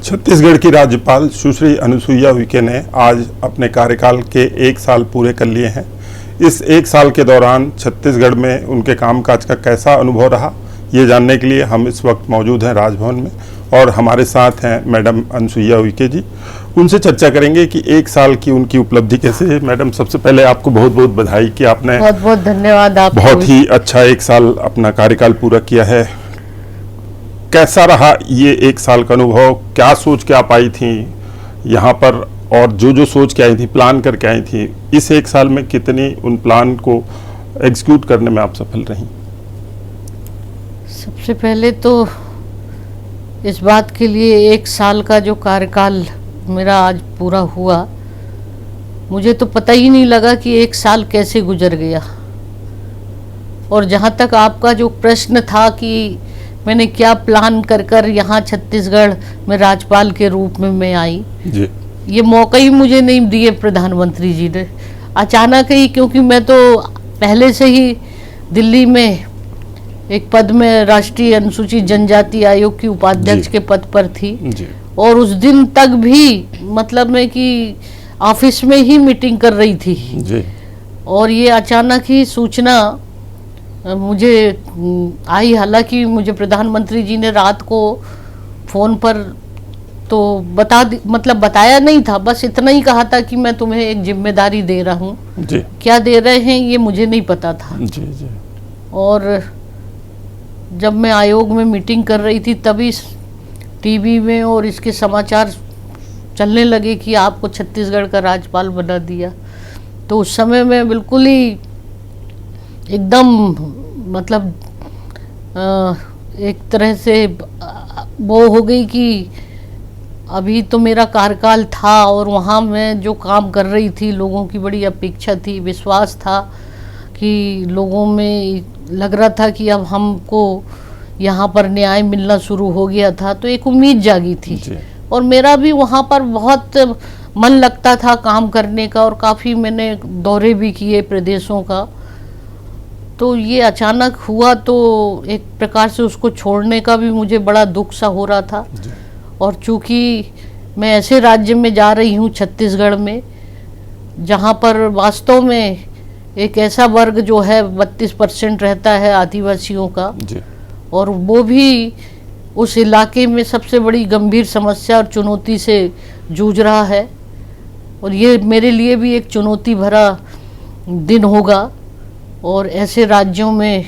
छत्तीसगढ़ की राज्यपाल सुश्री अनुसुईया उइके ने आज अपने कार्यकाल के 1 साल पूरे कर लिए हैं। इस 1 साल के दौरान छत्तीसगढ़ में उनके कामकाज का कैसा अनुभव रहा, ये जानने के लिए हम इस वक्त मौजूद हैं राजभवन में और हमारे साथ हैं मैडम अनुसुईया उइके जी। उनसे चर्चा करेंगे कि 1 साल की उनकी उपलब्धि कैसे है। मैडम, सबसे पहले आपको बहुत बहुत बधाई कि आपने बहुत बहुत धन्यवाद। आप बहुत ही अच्छा 1 साल अपना कार्यकाल पूरा किया है। कैसा रहा ये 1 साल का अनुभव? क्या सोच के आप आई थी यहाँ पर, और जो सोच के आई थी, प्लान करके आई थी, इस 1 साल में कितनी उन प्लान को एग्जीक्यूट करने में आप सफल रही? सबसे पहले तो इस बात के लिए 1 साल का जो कार्यकाल मेरा आज पूरा हुआ, मुझे तो पता ही नहीं लगा कि 1 साल कैसे गुजर गया। और जहाँ तक आपका जो प्रश्न था कि मैंने क्या प्लान कर यहाँ छत्तीसगढ़ में राज्यपाल के रूप में मैं आई जी। ये मौका ही मुझे नहीं दिए प्रधानमंत्री जी ने, अचानक ही, क्योंकि मैं तो पहले से ही दिल्ली में एक पद में राष्ट्रीय अनुसूचित जनजाति आयोग की उपाध्यक्ष के पद पर थी जी। और उस दिन तक भी मतलब मैं कि ऑफिस में ही मीटिंग कर रही थी जी। और ये अचानक ही सूचना मुझे आई। हालांकि मुझे प्रधानमंत्री जी ने रात को फ़ोन पर तो बताया नहीं था, बस इतना ही कहा था कि मैं तुम्हें एक जिम्मेदारी दे रहा हूँ। क्या दे रहे हैं ये मुझे नहीं पता था। जी जी। और जब मैं आयोग में मीटिंग कर रही थी तभी टीवी में और इसके समाचार चलने लगे कि आपको छत्तीसगढ़ का राज्यपाल बना दिया। तो उस समय मैं बिल्कुल ही एकदम मतलब एक तरह से वो हो गई कि अभी तो मेरा कार्यकाल था और वहाँ मैं जो काम कर रही थी, लोगों की बड़ी अपेक्षा थी, विश्वास था कि लोगों में लग रहा था कि अब हमको यहाँ पर न्याय मिलना शुरू हो गया था, तो एक उम्मीद जागी थी। और मेरा भी वहाँ पर बहुत मन लगता था काम करने का और काफ़ी मैंने दौरे भी किए प्रदेशों का। तो ये अचानक हुआ तो एक प्रकार से उसको छोड़ने का भी मुझे बड़ा दुख सा हो रहा था। और चूँकि मैं ऐसे राज्य में जा रही हूँ छत्तीसगढ़ में जहाँ पर वास्तव में एक ऐसा वर्ग जो है 32% रहता है आदिवासियों का, और वो भी उस इलाके में सबसे बड़ी गंभीर समस्या और चुनौती से जूझ रहा है। और ये मेरे लिए भी एक चुनौती भरा दिन होगा। और ऐसे राज्यों में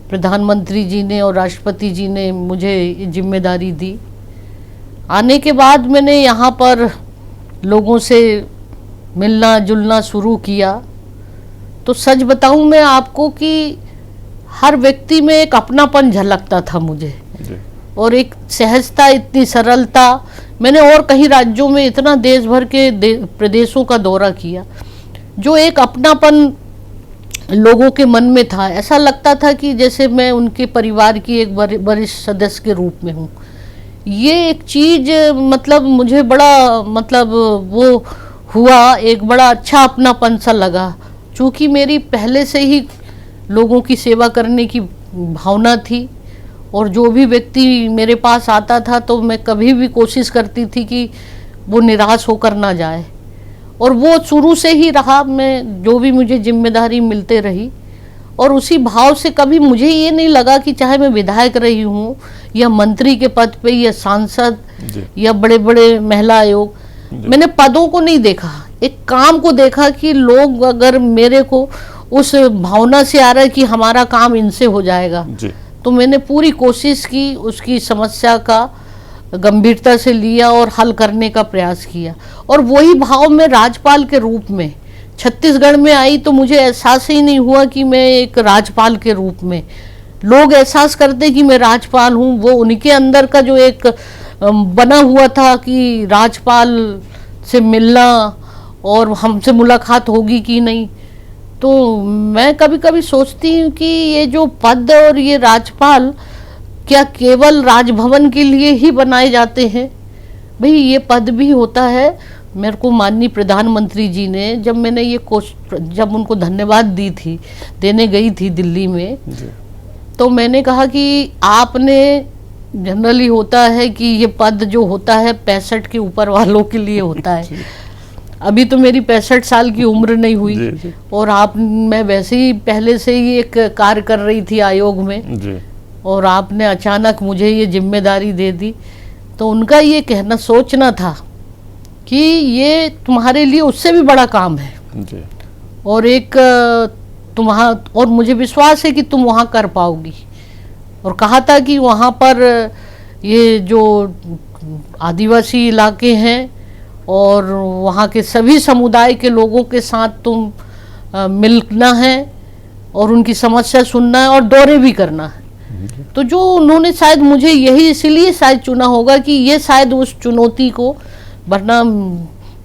प्रधानमंत्री जी ने और राष्ट्रपति जी ने मुझे जिम्मेदारी दी। आने के बाद मैंने यहाँ पर लोगों से मिलना जुलना शुरू किया। तो सच बताऊँ मैं आपको कि हर व्यक्ति में एक अपनापन झलकता था मुझे, और एक सहजता, इतनी सरलता। मैंने और कई राज्यों में इतना देश भर के प्रदेशों का दौरा किया, जो एक अपनापन लोगों के मन में था। ऐसा लगता था कि जैसे मैं उनके परिवार की एक वरिष्ठ सदस्य के रूप में हूँ। ये एक चीज़ मतलब मुझे बड़ा वो हुआ, एक बड़ा अच्छा अपनापन सा लगा। चूँकि मेरी पहले से ही लोगों की सेवा करने की भावना थी और जो भी व्यक्ति मेरे पास आता था तो मैं कभी भी कोशिश करती थी कि वो निराश होकर ना जाए, और वो शुरू से ही रहा। मैं जो भी मुझे जिम्मेदारी मिलते रही और उसी भाव से कभी मुझे ये नहीं लगा कि चाहे मैं विधायक रही हूँ या मंत्री के पद पे या सांसद या बड़े बड़े महिला आयोग, मैंने पदों को नहीं देखा, एक काम को देखा कि लोग अगर मेरे को उस भावना से आ रहा है कि हमारा काम इनसे हो जाएगा, तो मैंने पूरी कोशिश की, उसकी समस्या का गंभीरता से लिया और हल करने का प्रयास किया। और वही भाव में राज्यपाल के रूप में छत्तीसगढ़ में आई तो मुझे एहसास ही नहीं हुआ कि मैं एक राज्यपाल के रूप में, लोग एहसास करते कि मैं राज्यपाल हूँ। वो उनके अंदर का जो एक बना हुआ था कि राज्यपाल से मिलना और हमसे मुलाकात होगी कि नहीं। तो मैं कभी कभी सोचती हूँ कि ये जो पद और ये राज्यपाल क्या केवल राजभवन के लिए ही बनाए जाते हैं? भाई ये पद भी होता है। मेरे को माननीय प्रधानमंत्री जी ने जब मैंने जब उनको धन्यवाद देने गई थी दिल्ली में, तो मैंने कहा कि आपने जनरली होता है कि ये पद जो होता है 65 के ऊपर वालों के लिए होता है। अभी तो मेरी 65 साल की उम्र नहीं हुई जी। और मैं वैसे ही पहले से ही एक कार्य कर रही थी आयोग में जी। और आपने अचानक मुझे ये जिम्मेदारी दे दी। तो उनका ये कहना सोचना था कि ये तुम्हारे लिए उससे भी बड़ा काम है जी। और एक और मुझे विश्वास है कि तुम वहाँ कर पाओगी। और कहा था कि वहाँ पर ये जो आदिवासी इलाके हैं और वहाँ के सभी समुदाय के लोगों के साथ तुम मिलना है और उनकी समस्या सुनना है और दौरे भी करना है। तो जो उन्होंने शायद मुझे यही इसीलिए शायद चुना होगा कि ये शायद उस चुनौती को, वरना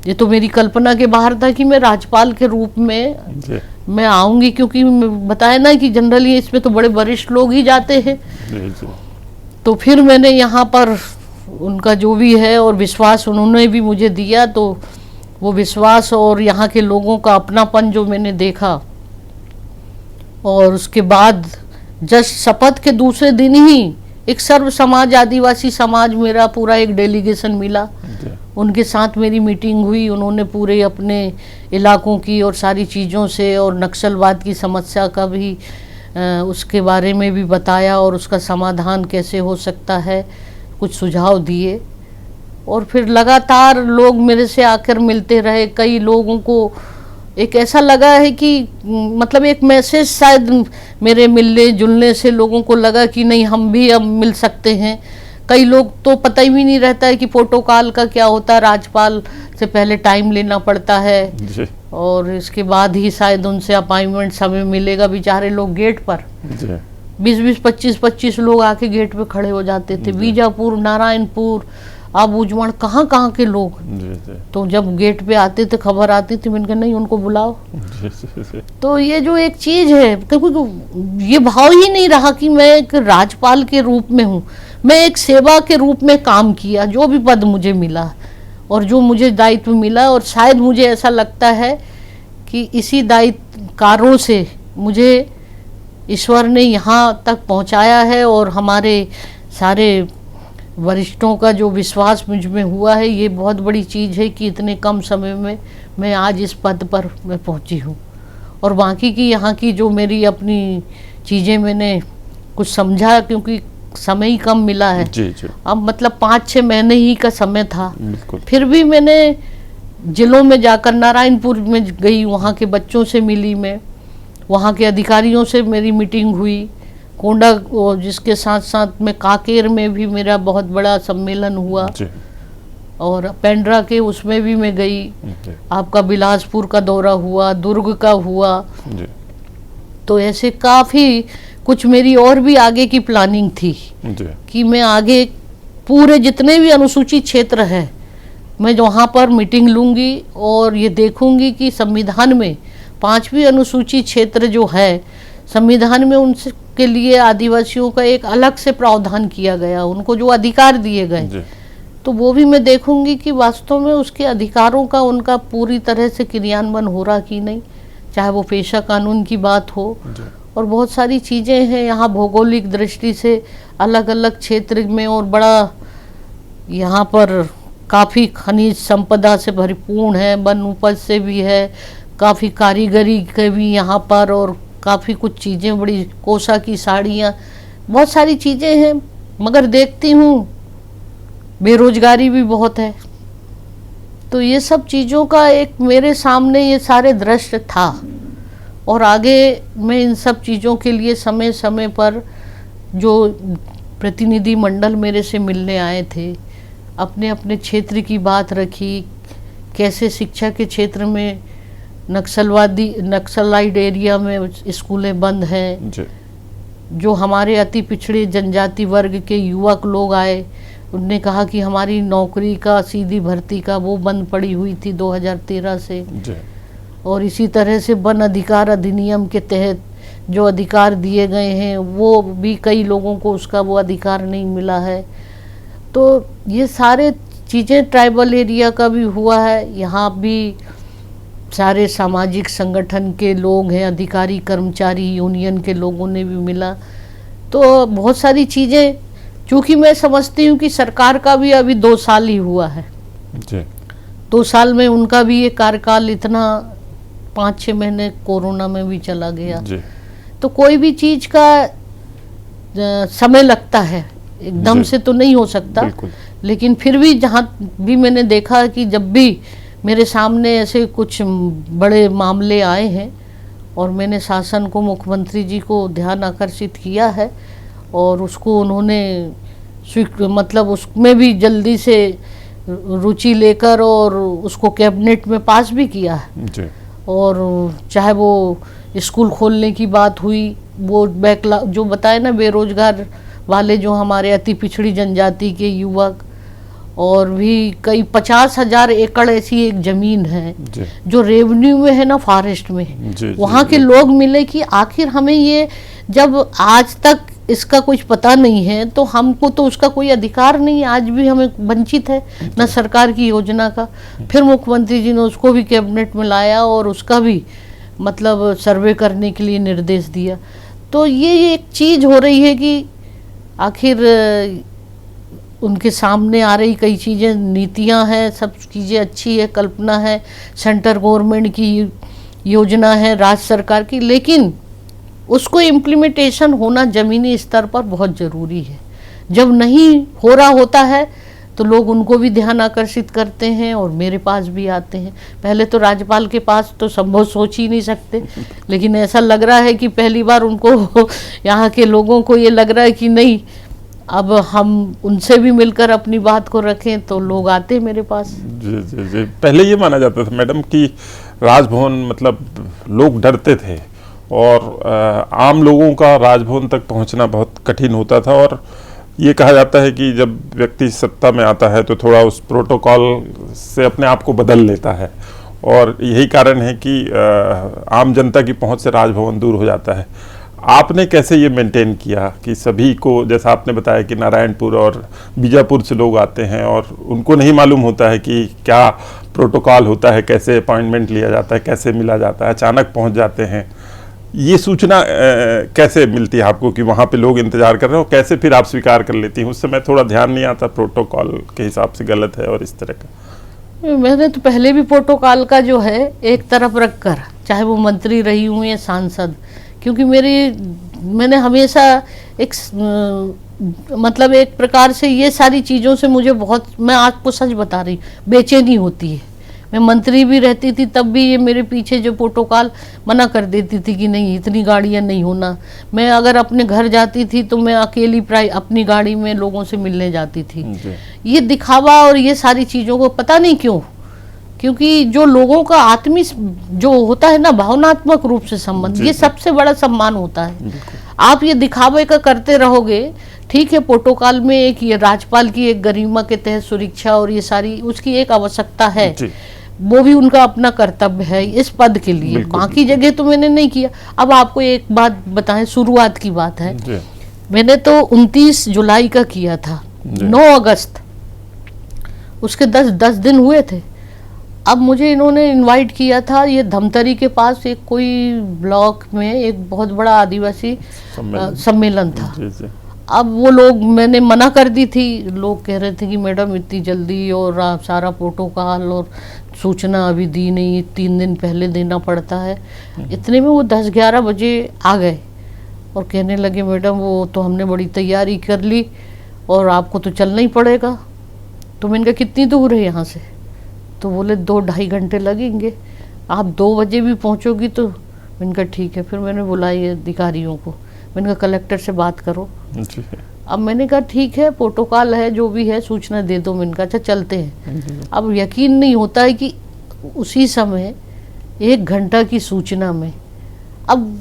ये तो मेरी कल्पना के बाहर था कि मैं राज्यपाल के रूप में मैं आऊंगी, क्योंकि बताया ना कि जनरली इसमें तो बड़े वरिष्ठ लोग ही जाते हैं। तो फिर मैंने यहाँ पर उनका जो भी है और विश्वास उन्होंने भी मुझे दिया, तो वो विश्वास और यहाँ के लोगों का अपनापन जो मैंने देखा, और उसके बाद जस्ट शपथ के दूसरे दिन ही एक सर्व समाज आदिवासी समाज मेरा पूरा एक डेलीगेशन मिला। उनके साथ मेरी मीटिंग हुई। उन्होंने पूरे अपने इलाकों की और सारी चीज़ों से और नक्सलवाद की समस्या का भी उसके बारे में भी बताया और उसका समाधान कैसे हो सकता है, कुछ सुझाव दिए। और फिर लगातार लोग मेरे से आकर मिलते रहे। कई लोगों को एक ऐसा लगा है कि मतलब एक मैसेज शायद मेरे मिलने जुलने से लोगों को लगा कि नहीं, हम भी अब मिल सकते हैं। कई लोग तो पता ही नहीं रहता है कि प्रोटोकॉल का क्या होता है, राज्यपाल से पहले टाइम लेना पड़ता है और इसके बाद ही शायद उनसे अपॉइंटमेंट समय मिलेगा। बेचारे लोग गेट पर 20-20, 25-25 लोग आके गेट पे खड़े हो जाते थे। बीजापुर, नारायणपुर, आबूजवाड़, कहाँ के लोग। तो जब गेट पे आते थे खबर आती थी, मैंने कहा नहीं, उनको बुलाओ। तो ये जो एक चीज है, क्योंकि ये भाव ही नहीं रहा कि मैं एक राज्यपाल के रूप में हूँ, मैं एक सेवा के रूप में काम किया। जो भी पद मुझे मिला और जो मुझे दायित्व मिला, और शायद मुझे ऐसा लगता है कि इसी दायित्वकारों से मुझे ईश्वर ने यहाँ तक पहुँचाया है और हमारे सारे वरिष्ठों का जो विश्वास मुझ में हुआ है, ये बहुत बड़ी चीज़ है कि इतने कम समय में मैं आज इस पद पर मैं पहुंची हूँ। और बाकी की यहाँ की जो मेरी अपनी चीज़ें मैंने कुछ समझा, क्योंकि समय ही कम मिला है। अब मतलब 5-6 महीने ही का समय था। फिर भी मैंने जिलों में जाकर, नारायणपुर में गई, वहाँ के बच्चों से मिली, मैं वहाँ के अधिकारियों से मेरी मीटिंग हुई। कोंडा, जिसके साथ साथ में काकेर में भी मेरा बहुत बड़ा सम्मेलन हुआ और पेंड्रा के उसमें भी मैं गई। आपका बिलासपुर का दौरा हुआ, दुर्ग का हुआ। तो ऐसे काफ़ी कुछ मेरी और भी आगे की प्लानिंग थी कि मैं आगे पूरे जितने भी अनुसूचित क्षेत्र है, मैं वहाँ पर मीटिंग लूँगी और ये देखूँगी कि संविधान में 5वीं अनुसूचित क्षेत्र जो है, संविधान में उनके लिए आदिवासियों का एक अलग से प्रावधान किया गया, उनको जो अधिकार दिए गए, तो वो भी मैं देखूंगी कि वास्तव में उसके अधिकारों का उनका पूरी तरह से क्रियान्वयन हो रहा कि नहीं। चाहे वो पेशा कानून की बात हो और बहुत सारी चीज़ें हैं यहाँ भौगोलिक दृष्टि से अलग अलग क्षेत्र में, और बड़ा यहाँ पर काफ़ी खनिज संपदा से भरपूर है, वन उपज से भी है, काफ़ी कारीगरी के भी यहाँ पर, और काफ़ी कुछ चीज़ें, बड़ी कोसा की साड़ियाँ, बहुत सारी चीज़ें हैं। मगर देखती हूँ बेरोजगारी भी बहुत है। तो ये सब चीज़ों का एक मेरे सामने ये सारे दृश्य था, और आगे मैं इन सब चीज़ों के लिए समय समय पर जो प्रतिनिधि मंडल मेरे से मिलने आए थे, अपने अपने क्षेत्र की बात रखी, कैसे शिक्षा के क्षेत्र में नक्सलाइड एरिया में स्कूलें बंद हैं, जो हमारे अति पिछड़े जनजाति वर्ग के युवक लोग आए, उनने कहा कि हमारी नौकरी का, सीधी भर्ती का वो बंद पड़ी हुई थी 2013 से। और इसी तरह से वन अधिकार अधिनियम के तहत जो अधिकार दिए गए हैं, वो भी कई लोगों को उसका वो अधिकार नहीं मिला है। तो ये सारे चीज़ें ट्राइबल एरिया का भी हुआ है। यहाँ भी सारे सामाजिक संगठन के लोग हैं, अधिकारी, कर्मचारी, यूनियन के लोगों ने भी मिला। तो बहुत सारी चीज़ें क्योंकि मैं समझती हूँ कि सरकार का भी अभी 2 साल ही हुआ है जी 2 साल में उनका भी ये कार्यकाल इतना 5-6 महीने कोरोना में भी चला गया जी तो कोई भी चीज का समय लगता है, एकदम जी। से तो नहीं हो सकता। बिल्कुल। लेकिन फिर भी जहाँ भी मैंने देखा कि जब भी मेरे सामने ऐसे कुछ बड़े मामले आए हैं और मैंने शासन को, मुख्यमंत्री जी को ध्यान आकर्षित किया है और उसको उन्होंने मतलब उसमें भी जल्दी से रुचि लेकर और उसको कैबिनेट में पास भी किया है। जी और चाहे वो स्कूल खोलने की बात हुई, वो बैकलॉग जो बताए ना, बेरोजगार वाले जो हमारे अति पिछड़ी जनजाति के युवक, और भी कई 50,000 एकड़ ऐसी एक जमीन है जी जो रेवेन्यू में है ना, फॉरेस्ट में, जी वहाँ के लोग मिले कि आखिर हमें ये, जब आज तक इसका कुछ पता नहीं है तो हमको तो उसका कोई अधिकार नहीं, आज भी हमें वंचित है न सरकार की योजना का। फिर मुख्यमंत्री जी ने उसको भी कैबिनेट में लाया और उसका भी मतलब सर्वे करने के लिए निर्देश दिया। तो ये एक चीज़ हो रही है कि आखिर उनके सामने आ रही कई चीज़ें, नीतियां हैं, सब चीज़ें अच्छी है, कल्पना है, सेंटर गवर्नमेंट की योजना है, राज्य सरकार की, लेकिन उसको इम्प्लीमेंटेशन होना ज़मीनी स्तर पर बहुत ज़रूरी है। जब नहीं हो रहा होता है तो लोग उनको भी ध्यान आकर्षित करते हैं और मेरे पास भी आते हैं। पहले तो राज्यपाल के पास तो संभव सोच ही नहीं सकते, लेकिन ऐसा लग रहा है कि पहली बार उनको यहाँ के लोगों को ये लग रहा है कि नहीं, अब हम उनसे भी मिलकर अपनी बात को रखें, तो लोग आते हैं मेरे पास। जी जी जी। पहले ये माना जाता था मैडम कि राजभवन मतलब लोग डरते थे और आम लोगों का राजभवन तक पहुंचना बहुत कठिन होता था, और ये कहा जाता है कि जब व्यक्ति सत्ता में आता है तो थोड़ा उस प्रोटोकॉल से अपने आप को बदल लेता है, और यही कारण है कि आम जनता की पहुंच से राजभवन दूर हो जाता है। आपने कैसे ये मेंटेन किया कि सभी को, जैसा आपने बताया कि नारायणपुर और बीजापुर से लोग आते हैं और उनको नहीं मालूम होता है कि क्या प्रोटोकॉल होता है, कैसे अपॉइंटमेंट लिया जाता है, कैसे मिला जाता है, अचानक पहुंच जाते हैं, ये सूचना कैसे मिलती है आपको कि वहाँ पे लोग इंतजार कर रहे हो, कैसे फिर आप स्वीकार कर लेती हैं? उस समय थोड़ा ध्यान नहीं आता प्रोटोकॉल के हिसाब से गलत है और इस तरह का। मैंने तो पहले भी प्रोटोकॉल का जो है एक तरफ रखकर, चाहे वो मंत्री रही हूँ या सांसद, क्योंकि मैंने हमेशा एक मतलब एक प्रकार से ये सारी चीज़ों से मुझे बहुत, मैं आपको सच बता रही, बेचैनी होती है। मैं मंत्री भी रहती थी तब भी ये मेरे पीछे जो प्रोटोकॉल मना कर देती थी कि नहीं, इतनी गाड़ियाँ नहीं होना। मैं अगर अपने घर जाती थी तो मैं अकेली अपनी गाड़ी में लोगों से मिलने जाती थी। ये दिखावा और ये सारी चीज़ों को पता नहीं क्यों, क्योंकि जो लोगों का आत्मी जो होता है ना, भावनात्मक रूप से संबंध, ये सबसे बड़ा सम्मान होता है। आप ये दिखावे का करते रहोगे, ठीक है, प्रोटोकॉल में एक ये राज्यपाल की एक गरिमा के तहत सुरक्षा और ये सारी उसकी एक आवश्यकता है, वो भी उनका अपना कर्तव्य है इस पद के लिए, बाकी जगह तो मैंने नहीं किया। अब आपको एक बात बताएं, शुरुआत की बात है, मैंने तो 29 जुलाई का किया था, 9 अगस्त उसके 10 दिन हुए थे। अब मुझे इन्होंने इनवाइट किया था, ये धमतरी के पास एक कोई ब्लॉक में एक बहुत बड़ा आदिवासी सम्मेलन था। अब वो लोग, मैंने मना कर दी थी, लोग कह रहे थे कि मैडम इतनी जल्दी और सारा प्रोटोकॉल और सूचना अभी दी नहीं, 3 दिन पहले देना पड़ता है। इतने में वो 10-11 बजे आ गए और कहने लगे मैडम वो तो हमने बड़ी तैयारी कर ली और आपको तो चलना ही पड़ेगा। तो मैंने कहा कितनी दूर है यहाँ से? तो बोले 2-2.5 घंटे लगेंगे, आप 2 बजे भी पहुँचोगी तो। मैंने कहा ठीक है। फिर मैंने बुलाई अधिकारियों को, मैंने कहा कलेक्टर से बात करो। अब मैंने कहा ठीक है, प्रोटोकॉल है, जो भी है सूचना दे दो। मैंने कहा अच्छा चलते हैं। अब यकीन नहीं होता है कि उसी समय 1 घंटा की सूचना में, अब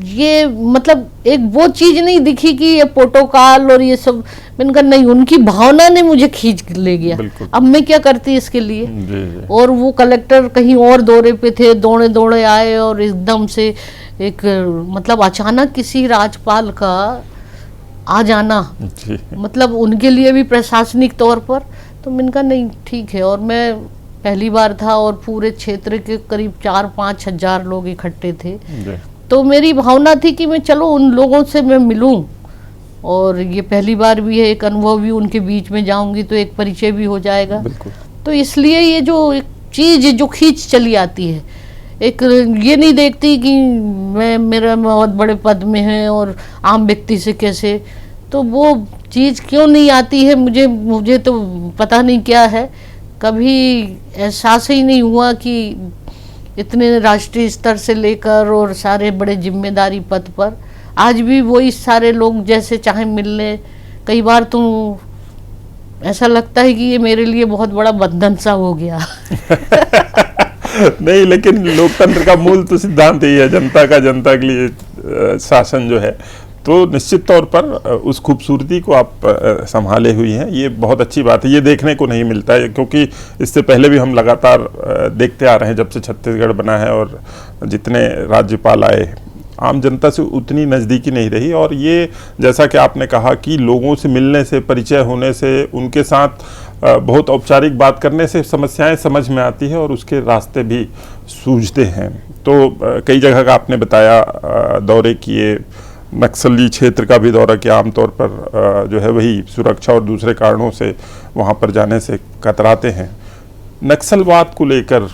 ये मतलब एक वो चीज़ नहीं दिखी कि ये प्रोटोकॉल और ये सब। मैंने कहा नहीं, उनकी भावना ने मुझे खींच ले गया। अब मैं क्या करती इसके लिए। और वो कलेक्टर कहीं और दौरे पे थे, दौड़े दौड़े आए और एकदम से एक मतलब अचानक किसी राज्यपाल का आ जाना, मतलब उनके लिए भी प्रशासनिक तौर पर। तो मैंने कहा नहीं ठीक है। और मैं पहली बार था और पूरे क्षेत्र के करीब 4-5 हजार लोग इकट्ठे थे, तो मेरी भावना थी कि मैं चलो उन लोगों से मैं मिलूं, और ये पहली बार भी है, एक अनुभव भी, उनके बीच में जाऊंगी तो एक परिचय भी हो जाएगा। बिल्कुल। तो इसलिए ये जो एक चीज़ जो खींच चली आती है, एक ये नहीं देखती कि मैं मेरा बहुत बड़े पद में है और आम व्यक्ति से कैसे, तो वो चीज़ क्यों नहीं आती है मुझे तो पता नहीं क्या है। कभी एहसास ही नहीं हुआ कि इतने राष्ट्रीय स्तर से लेकर और सारे बड़े जिम्मेदारी पद पर आज भी वही सारे लोग जैसे चाहे मिल ले। कई बार तो ऐसा लगता है कि ये मेरे लिए बहुत बड़ा बंधन सा हो गया। नहीं, लेकिन लोकतंत्र का मूल तो सिद्धांत यही है, जनता का जनता के लिए शासन जो है। तो निश्चित तौर पर उस खूबसूरती को आप संभाले हुई हैं, ये बहुत अच्छी बात है। ये देखने को नहीं मिलता है, क्योंकि इससे पहले भी हम लगातार देखते आ रहे हैं, जब से छत्तीसगढ़ बना है और जितने राज्यपाल आए, आम जनता से उतनी नज़दीकी नहीं रही। और ये जैसा कि आपने कहा कि लोगों से मिलने से, परिचय होने से, उनके साथ बहुत औपचारिक बात करने से समस्याएं समझ में आती है और उसके रास्ते भी सूझते हैं। तो कई जगह का आपने बताया दौरे किए, नक्सली क्षेत्र का भी दौरा किया। आमतौर पर जो है वही सुरक्षा और दूसरे कारणों से वहाँ पर जाने से कतराते हैं। नक्सलवाद को लेकर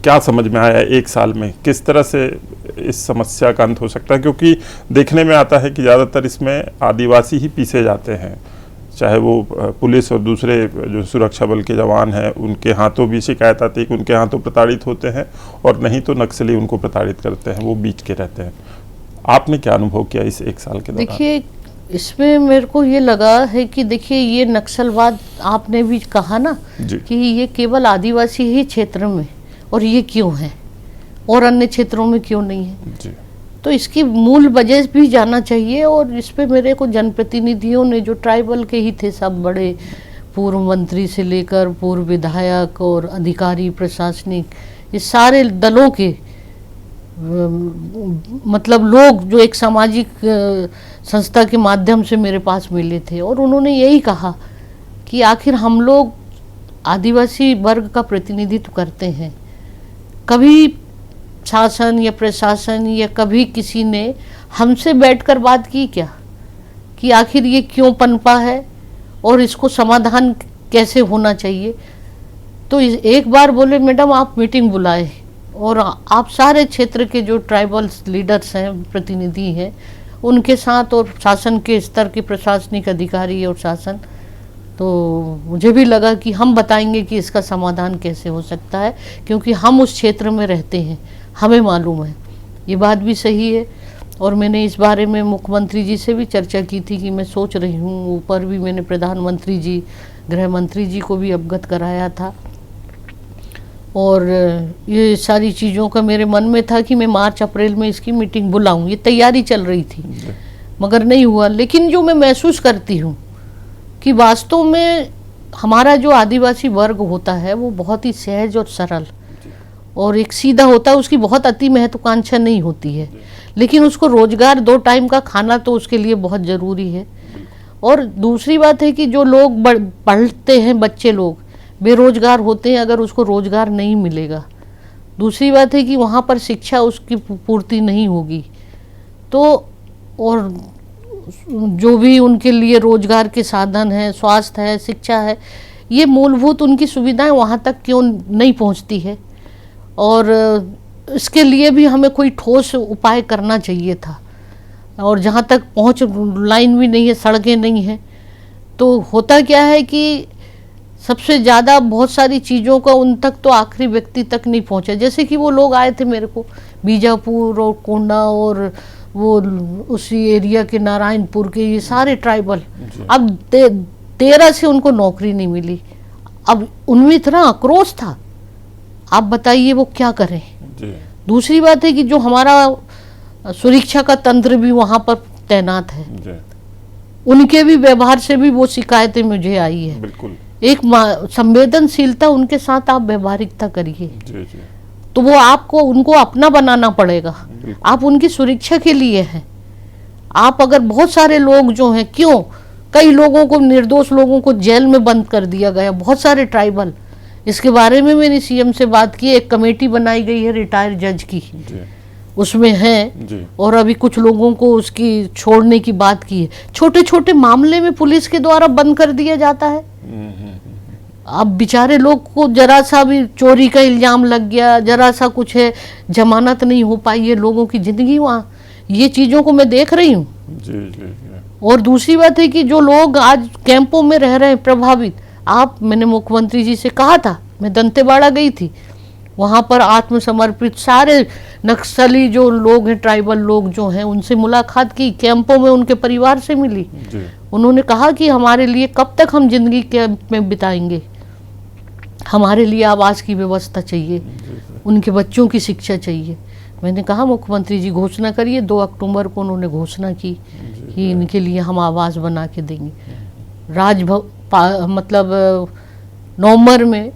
क्या समझ में आया एक साल में, किस तरह से इस समस्या का अंत हो सकता है? क्योंकि देखने में आता है कि ज़्यादातर इसमें आदिवासी ही पीसे जाते हैं, चाहे वो पुलिस और दूसरे जो सुरक्षा बल के जवान हैं, उनके हाथों भी शिकायत आती है कि उनके हाथों प्रताड़ित होते हैं, और नहीं तो नक्सली उनको प्रताड़ित करते हैं, वो बीच के रहते हैं। आपने क्या अनुभव किया इस एक साल के दौरान? देखिए, इसमें मेरे को ये लगा है कि देखिए ये नक्सलवाद आपने भी कहा ना कि ये केवल आदिवासी ही क्षेत्र में, और ये क्यों है और अन्य क्षेत्रों में क्यों नहीं है जी। तो इसकी मूल वजह भी जानना चाहिए। और इस पे मेरे को जनप्रतिनिधियों ने, जो ट्राइबल के ही थे, सब बड़े पूर्व मंत्री से लेकर पूर्व विधायक और अधिकारी प्रशासनिक, ये सारे दलों के मतलब लोग जो एक सामाजिक संस्था के माध्यम से मेरे पास मिले थे, और उन्होंने यही कहा कि आखिर हम लोग आदिवासी वर्ग का प्रतिनिधित्व करते हैं। कभी शासन या प्रशासन या कभी किसी ने हमसे बैठकर बात की क्या कि आखिर ये क्यों पनपा है और इसको समाधान कैसे होना चाहिए? तो एक बार बोले, मैडम आप मीटिंग बुलाए और आप सारे क्षेत्र के जो ट्राइबल लीडर्स हैं, प्रतिनिधि हैं, उनके साथ और शासन के स्तर के प्रशासनिक अधिकारी और शासन, तो मुझे भी लगा कि हम बताएंगे कि इसका समाधान कैसे हो सकता है, क्योंकि हम उस क्षेत्र में रहते हैं, हमें मालूम है। ये बात भी सही है। और मैंने इस बारे में मुख्यमंत्री जी से भी चर्चा की थी कि मैं सोच रही हूँ। ऊपर भी मैंने प्रधानमंत्री जी, गृह मंत्री जी को भी अवगत कराया था, और ये सारी चीज़ों का मेरे मन में था कि मैं मार्च अप्रैल में इसकी मीटिंग बुलाऊं। ये तैयारी चल रही थी, मगर नहीं हुआ। लेकिन जो मैं महसूस करती हूँ कि वास्तव में हमारा जो आदिवासी वर्ग होता है वो बहुत ही सहज और सरल और एक सीधा होता है, उसकी बहुत अति महत्वाकांक्षा नहीं होती है, लेकिन उसको रोजगार, 2 टाइम का खाना तो उसके लिए बहुत ज़रूरी है। और दूसरी बात है कि जो लोग पढ़ते हैं, बच्चे लोग बेरोजगार होते हैं, अगर उसको रोजगार नहीं मिलेगा, दूसरी बात है कि वहाँ पर शिक्षा उसकी पूर्ति नहीं होगी, तो और जो भी उनके लिए रोजगार के साधन है, स्वास्थ्य है, शिक्षा है, ये मूलभूत उनकी सुविधाएं वहाँ तक क्यों नहीं पहुँचती है? और इसके लिए भी हमें कोई ठोस उपाय करना चाहिए था। और जहाँ तक पहुँच लाइन भी नहीं है, सड़कें नहीं हैं, तो होता क्या है कि सबसे ज़्यादा बहुत सारी चीज़ों का उन तक तो आखिरी व्यक्ति तक नहीं पहुँचा। जैसे कि वो लोग आए थे मेरे को बीजापुर और कोंडा और वो उसी एरिया के नारायणपुर के, ये सारे ट्राइबल, अब 13 से उनको नौकरी नहीं मिली। अब उनमें इतना आक्रोश था, आप बताइए वो क्या करें? दूसरी बात है कि जो हमारा सुरक्षा का तंत्र भी वहाँ पर तैनात है, उनके भी व्यवहार से भी वो शिकायतें मुझे आई है। बिल्कुल। एक संवेदनशीलता उनके साथ आप व्यवहारिकता करिए, तो वो आपको उनको अपना बनाना पड़ेगा। आप उनकी सुरक्षा के लिए हैं। आप अगर बहुत सारे लोग जो हैं, क्यों कई लोगों को, निर्दोष लोगों को जेल में बंद कर दिया गया, बहुत सारे ट्राइबल, इसके बारे में मैंने सीएम से बात की, एक कमेटी बनाई गई है रिटायर्ड जज की, उसमें हैं जी। और अभी कुछ लोगों को उसकी छोड़ने की बात की है। छोटे छोटे मामले में पुलिस के द्वारा बंद कर दिया जाता है। अब बेचारे लोग को जरा सा भी चोरी का इल्जाम लग गया, जरा सा कुछ है, जमानत नहीं हो पाई है, लोगों की जिंदगी वहाँ, ये चीज़ों को मैं देख रही हूँ। जी जी जी। और दूसरी बात है कि जो लोग आज कैंपों में रह रहे हैं प्रभावित, मैंने मुख्यमंत्री जी से कहा था, मैं दंतेवाड़ा गई थी, वहाँ पर आत्मसमर्पित सारे नक्सली जो लोग हैं, ट्राइबल लोग जो हैं, उनसे मुलाकात की, कैंपों में उनके परिवार से मिली। जी। उन्होंने कहा कि हमारे लिए कब तक हम जिंदगी कैंप में बिताएंगे, हमारे लिए आवास की व्यवस्था चाहिए, उनके बच्चों की शिक्षा चाहिए। मैंने कहा मुख्यमंत्री जी घोषणा करिए। 2 अक्टूबर को उन्होंने घोषणा की कि इनके लिए हम आवास बना के देंगे। मतलब नवंबर में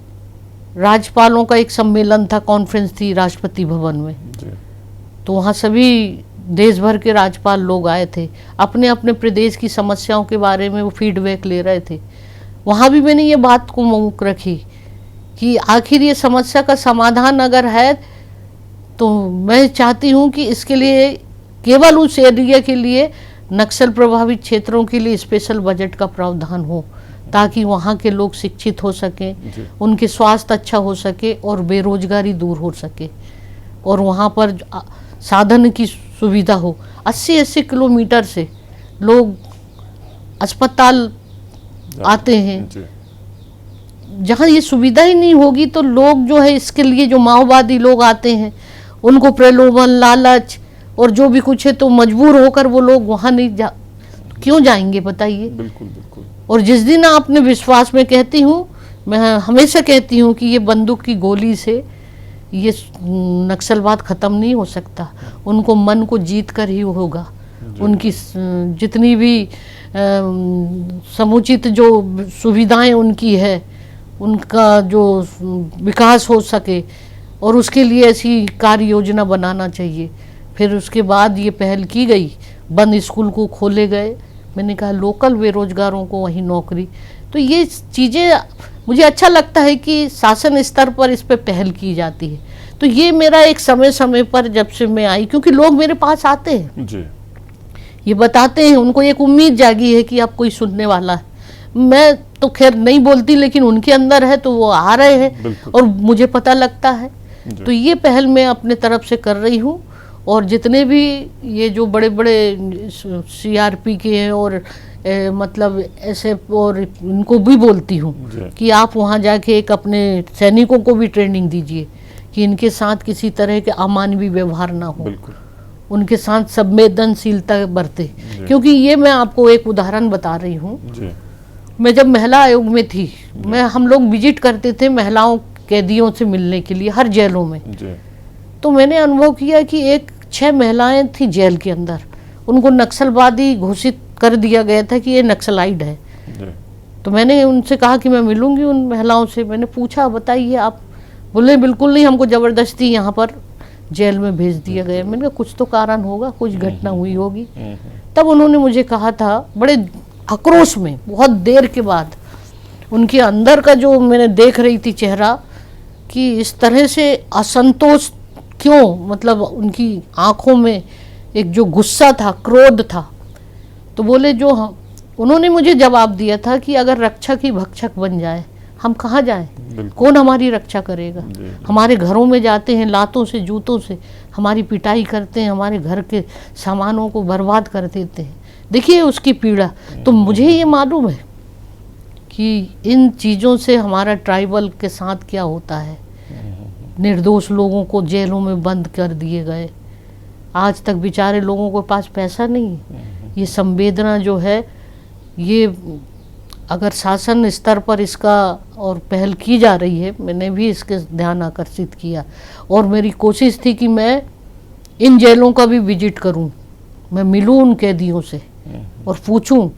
राज्यपालों का एक सम्मेलन था, कॉन्फ्रेंस थी राष्ट्रपति भवन में, तो वहाँ सभी देश भर के राज्यपाल लोग आए थे, अपने अपने प्रदेश की समस्याओं के बारे में वो फीडबैक ले रहे थे। वहाँ भी मैंने ये बात को मुख रखी कि आखिर ये समस्या का समाधान अगर है तो मैं चाहती हूँ कि इसके लिए केवल उस एरिया के लिए, नक्सल प्रभावित क्षेत्रों के लिए स्पेशल बजट का प्रावधान हो, ताकि वहाँ के लोग शिक्षित हो सकें, उनके स्वास्थ्य अच्छा हो सके और बेरोजगारी दूर हो सके, और वहाँ पर साधन की सुविधा हो। 80-80 किलोमीटर से लोग अस्पताल आते हैं, जहाँ ये सुविधा ही नहीं होगी तो लोग जो है इसके लिए, जो माओवादी लोग आते हैं उनको प्रलोभन, लालच और जो भी कुछ है, तो मजबूर होकर वो लोग वहाँ नहीं क्यों जाएंगे बताइए। बिल्कुल बिल्कुल। और जिस दिन आपने विश्वास में, कहती हूँ मैं, हमेशा कहती हूँ कि ये बंदूक की गोली से ये नक्सलवाद ख़त्म नहीं हो सकता, उनको मन को जीत कर ही होगा। उनकी जितनी भी समुचित जो सुविधाएं उनकी है, उनका जो विकास हो सके, और उसके लिए ऐसी कार्य योजना बनाना चाहिए। फिर उसके बाद ये पहल की गई, बंद स्कूल को खोले गए, मैंने कहा लोकल बेरोजगारों को वहीं नौकरी। तो ये चीज़ें मुझे अच्छा लगता है कि शासन स्तर पर इस पर पहल की जाती है। तो ये मेरा एक समय समय पर, जब से मैं आई, क्योंकि लोग मेरे पास आते हैं जी, ये बताते हैं, उनको एक उम्मीद जागी है कि अब कोई सुनने वाला है। मैं तो खैर नहीं बोलती, लेकिन उनके अंदर है तो वो आ रहे हैं और मुझे पता लगता है। तो ये पहल मैं अपने तरफ से कर रही हूँ। और जितने भी ये जो बड़े बड़े CRP के हैं और मतलब ऐसे, और इनको भी बोलती हूँ कि आप वहाँ जाके एक अपने सैनिकों को भी ट्रेनिंग दीजिए कि इनके साथ किसी तरह के अमानवीय व्यवहार ना हो, उनके साथ संवेदनशीलता बरते। क्योंकि ये मैं आपको एक उदाहरण बता रही हूँ, मैं जब महिला आयोग में थी, हम लोग विजिट करते थे महिलाओं कैदियों से मिलने के लिए हर जेलों में। तो मैंने अनुभव किया कि 6 महिलाएं थी जेल के अंदर, उनको नक्सलवादी घोषित कर दिया गया था कि ये नक्सलाइट है। तो मैंने उनसे कहा कि मैं मिलूंगी उन महिलाओं से। मैंने पूछा बताइए आप, बोले बिल्कुल नहीं, हमको ज़बरदस्ती यहाँ पर जेल में भेज दिया गया। मैंने कहा कुछ तो कारण होगा, कुछ घटना हुई होगी। तब उन्होंने मुझे कहा था, बड़े आक्रोश में, बहुत देर के बाद, उनके अंदर का जो मैंने देख रही थी चेहरा, कि इस तरह से असंतोष क्यों, मतलब उनकी आंखों में एक जो गुस्सा था, क्रोध था। तो बोले उन्होंने मुझे जवाब दिया था कि अगर रक्षक ही भक्षक बन जाए, हम कहाँ जाएं, कौन हमारी रक्षा करेगा। हमारे घरों में जाते हैं, लातों से जूतों से हमारी पिटाई करते हैं, हमारे घर के सामानों को बर्बाद कर देते हैं। देखिए उसकी पीड़ा। तो मुझे ये मालूम है कि इन चीज़ों से हमारा ट्राइबल के साथ क्या होता है। निर्दोष लोगों को जेलों में बंद कर दिए गए, आज तक बेचारे लोगों के पास पैसा नहीं है। ये संवेदना जो है, ये अगर शासन स्तर पर इसका और पहल की जा रही है, मैंने भी इसके ध्यान आकर्षित किया। और मेरी कोशिश थी कि मैं इन जेलों का भी विजिट करूं, मैं मिलूं उन कैदियों से और पूछूं।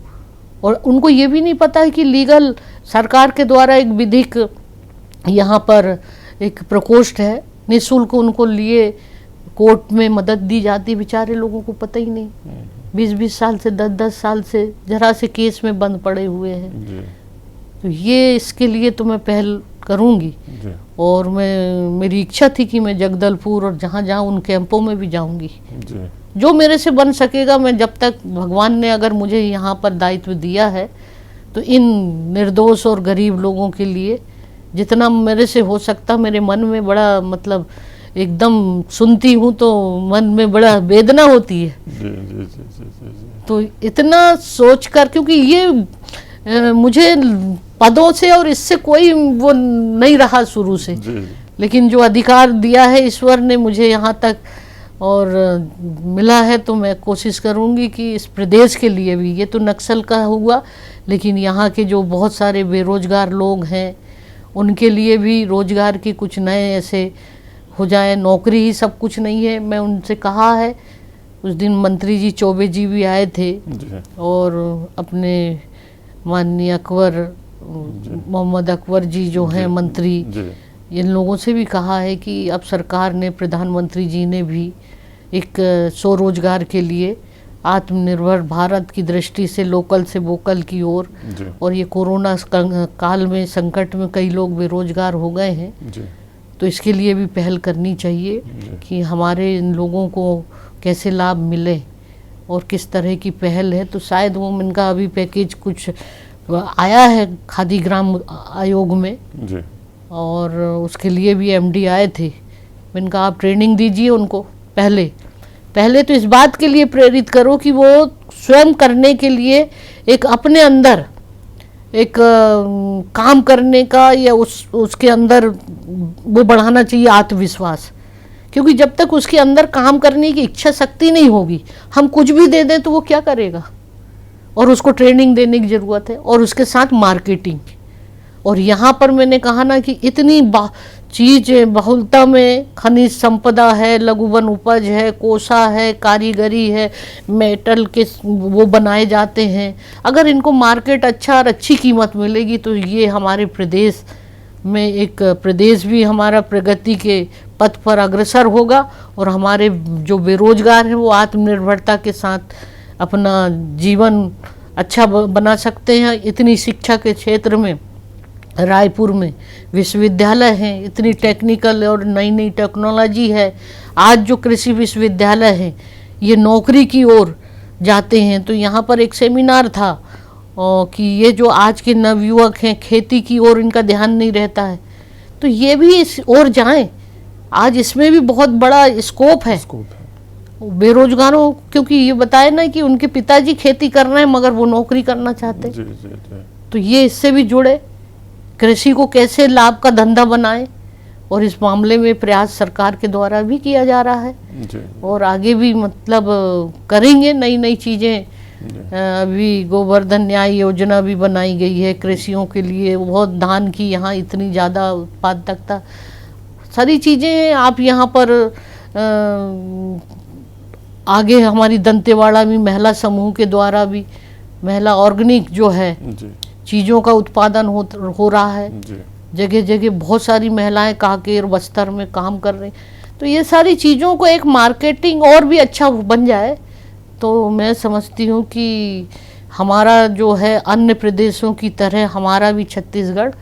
और उनको ये भी नहीं पता है कि लीगल सरकार के द्वारा एक विधिक यहाँ पर एक प्रकोष्ठ है, निःशुल्क उनको लिए कोर्ट में मदद दी जाती। बेचारे लोगों को पता ही नहीं, 20-20 साल से, 10-10 साल से जरा से केस में बंद पड़े हुए हैं। तो ये इसके लिए तो मैं पहल करूँगी। जी और मेरी इच्छा थी कि मैं जगदलपुर और जहाँ जहाँ उन कैंपों में भी जाऊँगी। जी जो मेरे से बन सकेगा, मैं जब तक भगवान ने अगर मुझे यहाँ पर दायित्व दिया है तो इन निर्दोष और गरीब लोगों के लिए जितना मेरे से हो सकता, मेरे मन में बड़ा मतलब एकदम सुनती हूँ तो मन में बड़ा वेदना होती है। जी जी जी जी जी तो इतना सोचकर, क्योंकि ये मुझे पदों से और इससे कोई वो नहीं रहा शुरू से, जी लेकिन जो अधिकार दिया है ईश्वर ने मुझे यहाँ तक और मिला है, तो मैं कोशिश करूँगी कि इस प्रदेश के लिए भी, ये तो नक्सल का हुआ, लेकिन यहाँ के जो बहुत सारे बेरोजगार लोग हैं उनके लिए भी रोजगार के कुछ नए ऐसे हो जाए। नौकरी ही सब कुछ नहीं है। मैं उनसे कहा है, उस दिन मंत्री जी चौबे जी भी आए थे जी और अपने माननीय अकबर मोहम्मद अकबर जी जो हैं मंत्री, जी इन लोगों से भी कहा है कि अब सरकार ने, प्रधानमंत्री जी ने भी एक स्वरोजगार के लिए आत्मनिर्भर भारत की दृष्टि से लोकल से वोकल की ओर, जी और ये कोरोना काल में संकट में कई लोग बेरोजगार हो गए हैं, जी तो इसके लिए भी पहल करनी चाहिए कि हमारे इन लोगों को कैसे लाभ मिले और किस तरह की पहल है। तो शायद वो इनका अभी पैकेज कुछ आया है खादी ग्राम आयोग में, जी और उसके लिए भी एमडी आए थे। मैंने कहा आप ट्रेनिंग दीजिए उनको, पहले तो इस बात के लिए प्रेरित करो कि वो स्वयं करने के लिए एक अपने अंदर एक काम करने का या उसके अंदर वो बढ़ाना चाहिए आत्मविश्वास, क्योंकि जब तक उसके अंदर काम करने की इच्छा शक्ति नहीं होगी, हम कुछ भी दे दें तो वो क्या करेगा। और उसको ट्रेनिंग देने की ज़रूरत है, और उसके साथ मार्केटिंग। और यहाँ पर मैंने कहा ना कि इतनी चीज़ बहुलता में, खनिज संपदा है, लघुवन उपज है, कोसा है, कारीगरी है, मेटल के वो बनाए जाते हैं। अगर इनको मार्केट अच्छा और अच्छी कीमत मिलेगी तो ये हमारे प्रदेश में एक प्रदेश भी हमारा प्रगति के पथ पर अग्रसर होगा, और हमारे जो बेरोजगार हैं वो आत्मनिर्भरता के साथ अपना जीवन अच्छा बना सकते हैं। इतनी शिक्षा के क्षेत्र में रायपुर में विश्वविद्यालय हैं, इतनी टेक्निकल और नई नई टेक्नोलॉजी है। आज जो कृषि विश्वविद्यालय हैं ये नौकरी की ओर जाते हैं। तो यहाँ पर एक सेमिनार था कि ये जो आज के नवयुवक हैं खेती की ओर इनका ध्यान नहीं रहता है, तो ये भी इस ओर जाएं। आज इसमें भी बहुत बड़ा स्कोप है बेरोजगारों, क्योंकि ये बताए ना कि उनके पिताजी खेती कर रहे हैं मगर वो नौकरी करना चाहते हैं। जी जी जी तो ये इससे भी जुड़े, कृषि को कैसे लाभ का धंधा बनाए, और इस मामले में प्रयास सरकार के द्वारा भी किया जा रहा है जी और आगे भी मतलब करेंगे नई नई चीज़ें। अभी गोवर्धन न्याय योजना भी बनाई गई है कृषियों के लिए, बहुत धान की यहाँ इतनी ज़्यादा उत्पादकता, सारी चीज़ें आप यहाँ पर आगे हमारी दंतेवाड़ा में महिला समूह के द्वारा भी महिला ऑर्गेनिक जो है जी चीज़ों का उत्पादन हो रहा है। जी जगह जगह बहुत सारी महिलाएं कांकेर बस्तर में काम कर रही। तो ये सारी चीज़ों को एक मार्केटिंग और भी अच्छा बन जाए तो मैं समझती हूँ कि हमारा जो है अन्य प्रदेशों की तरह हमारा भी छत्तीसगढ़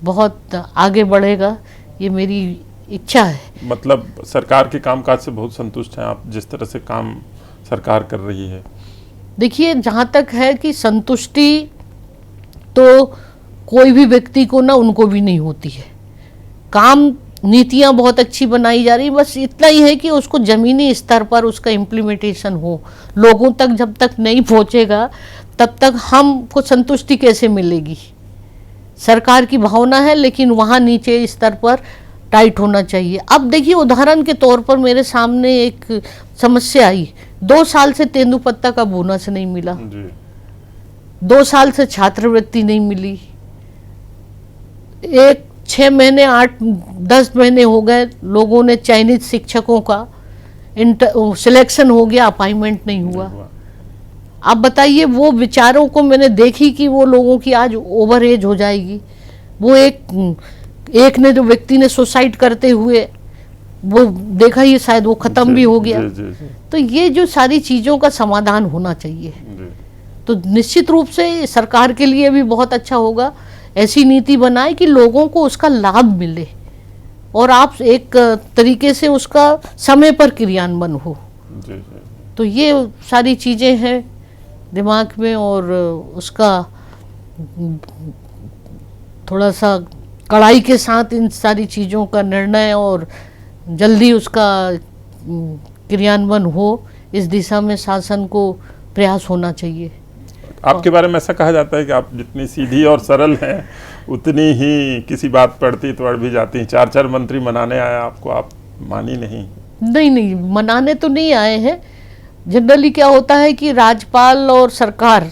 बहुत आगे बढ़ेगा, ये मेरी इच्छा है। मतलब सरकार के कामकाज से बहुत संतुष्ट हैं आप, जिस तरह से काम सरकार कर रही है? देखिए, जहाँ तक है कि संतुष्टि तो कोई भी व्यक्ति को ना उनको भी नहीं होती है। काम नीतियाँ बहुत अच्छी बनाई जा रही, बस इतना ही है कि उसको ज़मीनी स्तर पर उसका इम्प्लीमेंटेशन हो, लोगों तक जब तक नहीं पहुँचेगा तब तक हमको संतुष्टि कैसे मिलेगी। सरकार की भावना है लेकिन वहाँ नीचे स्तर पर टाइट होना चाहिए। अब देखिए, उदाहरण के तौर पर मेरे सामने एक समस्या आई, 2 साल से तेंदुपत्ता का बोनस नहीं मिला जी 2 साल से छात्रवृत्ति नहीं मिली, 6 महीने 8-10 महीने हो गए, लोगों ने चाइनीज शिक्षकों का सिलेक्शन हो गया, अपॉइंटमेंट नहीं हुआ। आप बताइए, वो विचारों को मैंने देखी कि वो लोगों की आज ओवर एज हो जाएगी। वो एक ने जो व्यक्ति ने सुसाइड करते हुए वो देखा, ये शायद वो खत्म भी हो गया। जी। तो ये जो सारी चीज़ों का समाधान होना चाहिए, जी। तो निश्चित रूप से सरकार के लिए भी बहुत अच्छा होगा। ऐसी नीति बनाए कि लोगों को उसका लाभ मिले और आप एक तरीके से उसका समय पर क्रियान्वयन हो। जी जी। तो ये सारी चीज़ें हैं दिमाग में, और उसका थोड़ा सा कड़ाई के साथ इन सारी चीज़ों का निर्णय और जल्दी उसका क्रियान्वयन हो, इस दिशा में शासन को प्रयास होना चाहिए। आपके बारे में ऐसा कहा जाता है कि आप जितनी सीधी और सरल हैं उतनी ही किसी बात पड़ती तो अड़ भी जाती हैं। 4 मंत्री मनाने आए आपको, आप मानी नहीं? नहीं, मनाने तो नहीं आए हैं। जनरली क्या होता है कि राज्यपाल और सरकार,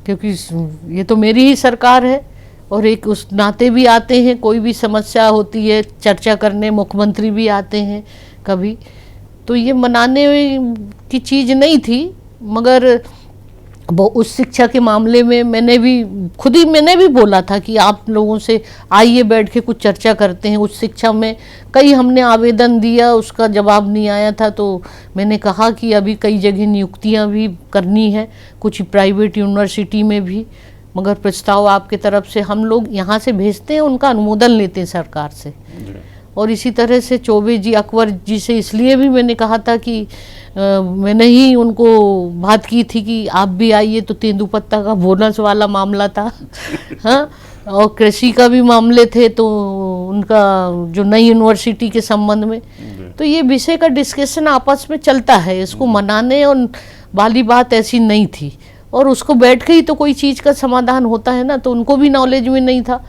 क्योंकि ये तो मेरी ही सरकार है और एक उस नाते भी आते हैं, कोई भी समस्या होती है चर्चा करने, मुख्यमंत्री भी आते हैं कभी, तो ये मनाने की चीज़ नहीं थी। मगर वो उस शिक्षा के मामले में मैंने भी बोला था कि आप लोगों से आइए बैठ के कुछ चर्चा करते हैं। उस शिक्षा में कई हमने आवेदन दिया, उसका जवाब नहीं आया था, तो मैंने कहा कि अभी कई जगह नियुक्तियां भी करनी है, कुछ प्राइवेट यूनिवर्सिटी में भी, मगर प्रस्ताव आपके तरफ से हम लोग यहाँ से भेजते हैं, उनका अनुमोदन लेते हैं सरकार से। और इसी तरह से चौबे जी, अकबर जी से इसलिए भी मैंने कहा था कि मैंने ही उनको बात की थी कि आप भी आइए, तो तेंदुपत्ता का बोनस वाला मामला था हाँ, और कृषि का भी मामले थे, तो उनका जो नई यूनिवर्सिटी के संबंध में, तो ये विषय का डिस्कशन आपस में चलता है। इसको मनाने और वाली बात ऐसी नहीं थी, और उसको बैठ के ही तो कोई चीज़ का समाधान होता है ना, तो उनको भी नॉलेज में नहीं था।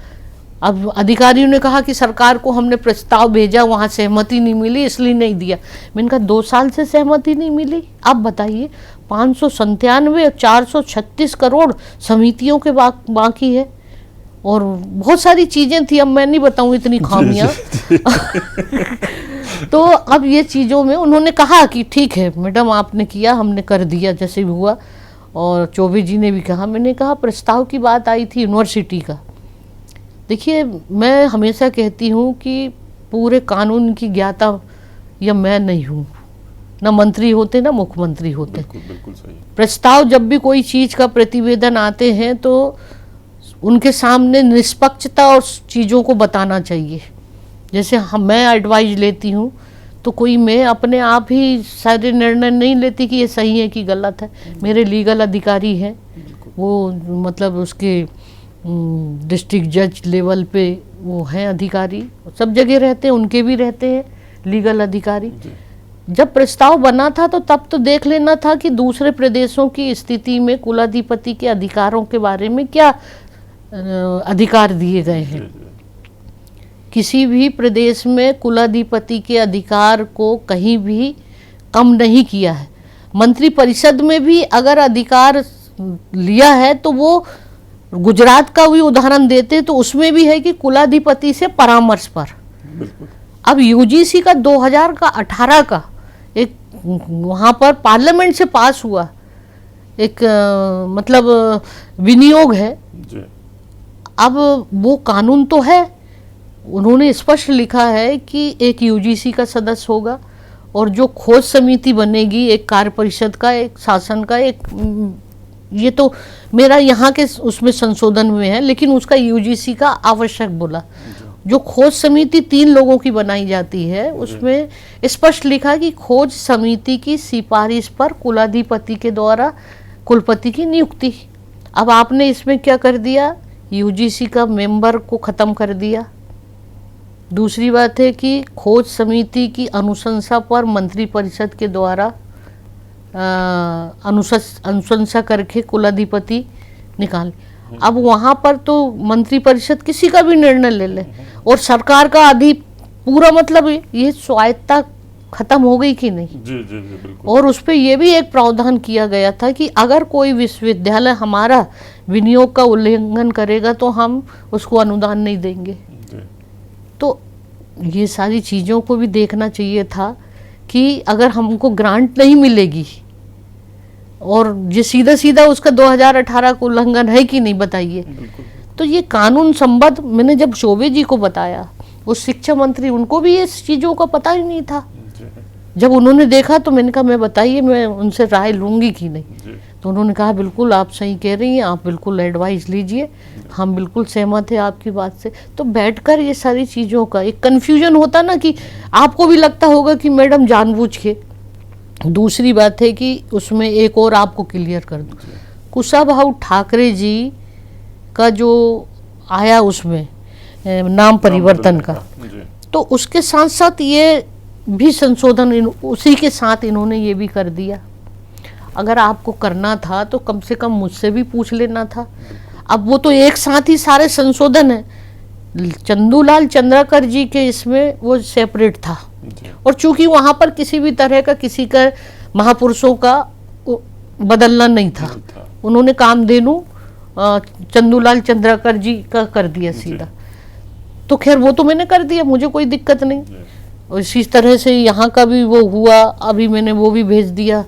अब अधिकारियों ने कहा कि सरकार को हमने प्रस्ताव भेजा, वहाँ सहमति नहीं मिली इसलिए नहीं दिया। मैंने कहा 2 साल से सहमति नहीं मिली, आप बताइए 597 और 436 करोड़ समितियों के बाकी है, और बहुत सारी चीज़ें थी, अब मैं नहीं बताऊँ इतनी खामियां तो अब ये चीज़ों में उन्होंने कहा कि ठीक है मैडम, आपने किया, हमने कर दिया जैसे भी हुआ। और चौबे जी ने भी कहा, मैंने कहा प्रस्ताव की बात आई थी यूनिवर्सिटी का। देखिए, मैं हमेशा कहती हूँ कि पूरे कानून की ज्ञाता या मैं नहीं हूँ, ना मंत्री होते ना मुख्यमंत्री होते। बिल्कुल सही। प्रस्ताव जब भी कोई चीज़ का प्रतिवेदन आते हैं तो उनके सामने निष्पक्षता और चीज़ों को बताना चाहिए। जैसे मैं एडवाइस लेती हूँ तो कोई मैं अपने आप ही सारे निर्णय नहीं लेती कि ये सही है कि गलत है। मेरे लीगल अधिकारी हैं, वो मतलब उसके डिस्ट्रिक्ट जज लेवल पे वो हैं अधिकारी, सब जगह रहते हैं, उनके भी रहते हैं लीगल अधिकारी। जब प्रस्ताव बना था तो तब तो देख लेना था कि दूसरे प्रदेशों की स्थिति में कुलाधिपति के अधिकारों के बारे में क्या अधिकार दिए गए हैं। किसी भी प्रदेश में कुलाधिपति के अधिकार को कहीं भी कम नहीं किया है। मंत्री परिषद में भी अगर अधिकार लिया है तो वो गुजरात का भी उदाहरण देते तो उसमें भी है कि कुलाधिपति से परामर्श पर। अब यूजीसी का 2018 का एक वहाँ पर पार्लियामेंट से पास हुआ एक मतलब विनियोग है। अब वो कानून तो है, उन्होंने स्पष्ट लिखा है कि एक यूजीसी का सदस्य होगा और जो खोज समिति बनेगी एक कार्य परिषद का, एक शासन का, एक ये तो मेरा यहाँ के उसमें संशोधन में है, लेकिन उसका यूजीसी का आवश्यक बोला। जो खोज समिति 3 लोगों की बनाई जाती है उसमें स्पष्ट लिखा कि खोज समिति की सिफारिश पर कुलाधिपति के द्वारा कुलपति की नियुक्ति। अब आपने इसमें क्या कर दिया, यूजीसी का मेंबर को ख़त्म कर दिया। दूसरी बात है कि खोज समिति की अनुशंसा पर मंत्री परिषद के द्वारा अनुशंसा करके कुलाधिपति निकाल। अब वहाँ पर तो मंत्री परिषद किसी का भी निर्णय ले ले और सरकार का पूरा मतलब ये स्वायत्तता खत्म हो गई कि नहीं। जी, बिल्कुल। और उस पर यह भी एक प्रावधान किया गया था कि अगर कोई विश्वविद्यालय हमारा विनियोग का उल्लंघन करेगा तो हम उसको अनुदान नहीं देंगे। तो ये सारी चीज़ों को भी देखना चाहिए था कि अगर हमको ग्रांट नहीं मिलेगी और ये सीधा सीधा उसका 2018 का उल्लंघन है कि नहीं बताइए। तो ये कानून संबद्ध मैंने जब चौबे जी को बताया, उस शिक्षा मंत्री, उनको भी ये चीज़ों का पता ही नहीं था। जब उन्होंने देखा तो मैंने कहा मैं बताइए, मैं उनसे राय लूँगी कि नहीं। तो उन्होंने कहा बिल्कुल आप सही कह रही हैं, आप बिल्कुल एडवाइस लीजिए, हम बिल्कुल सहमत हैं आपकी बात से। तो बैठकर ये सारी चीज़ों का एक कन्फ्यूजन होता ना कि आपको भी लगता होगा कि मैडम जानबूझ के। दूसरी बात है कि उसमें एक और आपको क्लियर कर दूँ, कुशाभाऊ ठाकरे जी का जो आया उसमें नाम परिवर्तन का, तो उसके साथ साथ ये भी संशोधन उसी के साथ इन्होंने ये भी कर दिया। अगर आपको करना था तो कम से कम मुझसे भी पूछ लेना था। अब वो तो एक साथ ही सारे संशोधन है। चंदूलाल चंद्राकर जी के इसमें वो सेपरेट था, और चूंकि वहाँ पर किसी भी तरह का किसी का महापुरुषों का बदलना नहीं था, उन्होंने कामधेनु चंदूलाल चंद्राकर जी का कर दिया सीधा। तो खैर वो तो मैंने कर दिया, मुझे कोई दिक्कत नहीं। और इसी तरह से यहाँ का भी वो हुआ, अभी मैंने वो भी भेज दिया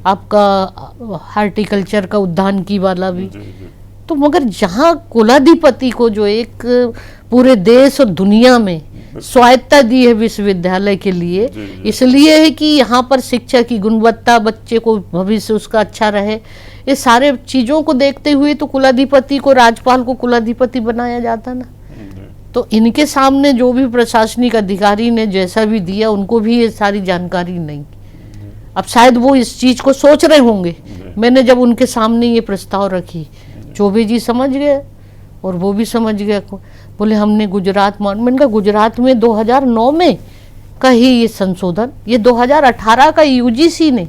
आपका हार्टिकल्चर का उद्यान की वाला भी। तो मगर जहाँ कुलाधिपति को जो एक पूरे देश और दुनिया में स्वायत्ता दी है विश्वविद्यालय के लिए, इसलिए है कि यहाँ पर शिक्षा की गुणवत्ता, बच्चे को भविष्य उसका अच्छा रहे, ये सारे चीज़ों को देखते हुए तो कुलाधिपति को, राज्यपाल को कुलाधिपति बनाया जाता ना। तो इनके सामने जो भी प्रशासनिक अधिकारी ने जैसा भी दिया, उनको भी ये सारी जानकारी नहीं। अब शायद वो इस चीज़ को सोच रहे होंगे। मैंने जब उनके सामने ये प्रस्ताव रखी, चौबे जी समझ गए और वो भी समझ गए। बोले हमने गुजरात में, मैंने कहा गुजरात में 2009 में का ही ये संशोधन, ये 2018 का यूजीसी ने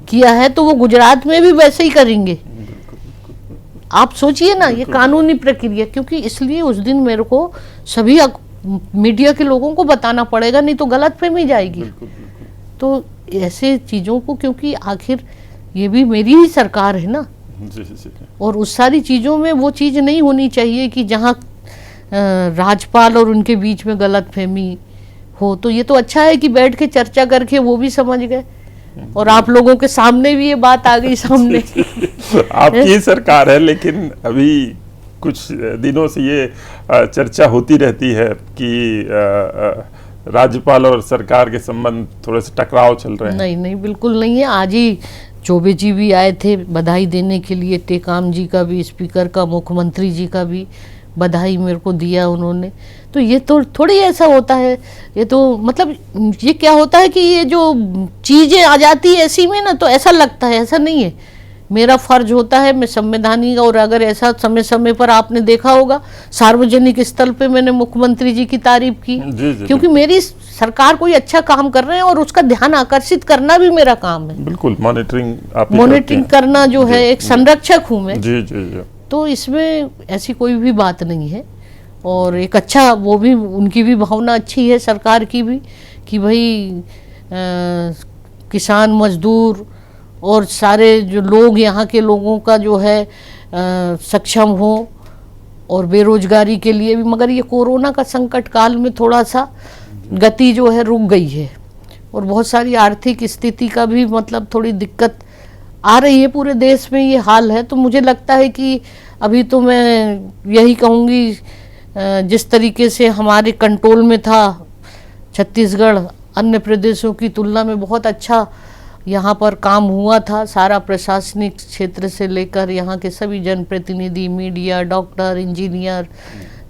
किया है, तो वो गुजरात में भी वैसे ही करेंगे। आप सोचिए ना, ये कानूनी प्रक्रिया, क्योंकि इसलिए उस दिन मेरे को सभी मीडिया के लोगों को बताना पड़ेगा, नहीं तो गलतफहमी जाएगी। तो ऐसे चीज़ों को, क्योंकि आखिर ये भी मेरी ही सरकार है ना, और उस सारी चीज़ों में वो चीज़ नहीं होनी चाहिए कि जहाँ राज्यपाल और उनके बीच में गलतफहमी हो। तो ये तो अच्छा है कि बैठ के चर्चा करके वो भी समझ गए, और आप लोगों के सामने भी ये बात आ गई सामने। आपकी सरकार है, लेकिन अभी कुछ दिनों से ये चर्चा होती रहती है कि राज्यपाल और सरकार के संबंध थोड़े से टकराव चल रहे हैं। नहीं नहीं, बिल्कुल नहीं है। आज ही चौबे जी भी आए थे बधाई देने के लिए, टेकाम जी का भी, स्पीकर का, मुख्यमंत्री जी का भी बधाई मेरे को दिया उन्होंने। तो ये तो थोड़ी ऐसा होता है, ये तो मतलब ये क्या होता है कि ये जो चीज़ें आ जाती है ऐसी में ना, तो ऐसा लगता है, ऐसा नहीं है। मेरा फर्ज होता है, मैं संवैधानिक, और अगर ऐसा समय समय पर आपने देखा होगा सार्वजनिक स्थल पे मैंने मुख्यमंत्री जी की तारीफ की, क्योंकि मेरी सरकार कोई अच्छा काम कर रहे हैं और उसका ध्यान आकर्षित करना भी मेरा काम है। बिल्कुल, मॉनिटरिंग करना जो है, एक संरक्षक हूँ मैं। जी। तो इसमें ऐसी कोई भी बात नहीं है। और एक अच्छा, वो भी उनकी भी भावना अच्छी है सरकार की भी, कि भाई किसान, मजदूर और सारे जो लोग यहाँ के लोगों का जो है सक्षम हो, और बेरोजगारी के लिए भी। मगर ये कोरोना का संकट काल में थोड़ा सा गति जो है रुक गई है, और बहुत सारी आर्थिक स्थिति का भी मतलब थोड़ी दिक्कत आ रही है, पूरे देश में ये हाल है। तो मुझे लगता है कि अभी तो मैं यही कहूँगी, जिस तरीके से हमारे कंट्रोल में था छत्तीसगढ़, अन्य प्रदेशों की तुलना में बहुत अच्छा यहाँ पर काम हुआ था। सारा प्रशासनिक क्षेत्र से लेकर यहाँ के सभी जनप्रतिनिधि, मीडिया, डॉक्टर, इंजीनियर,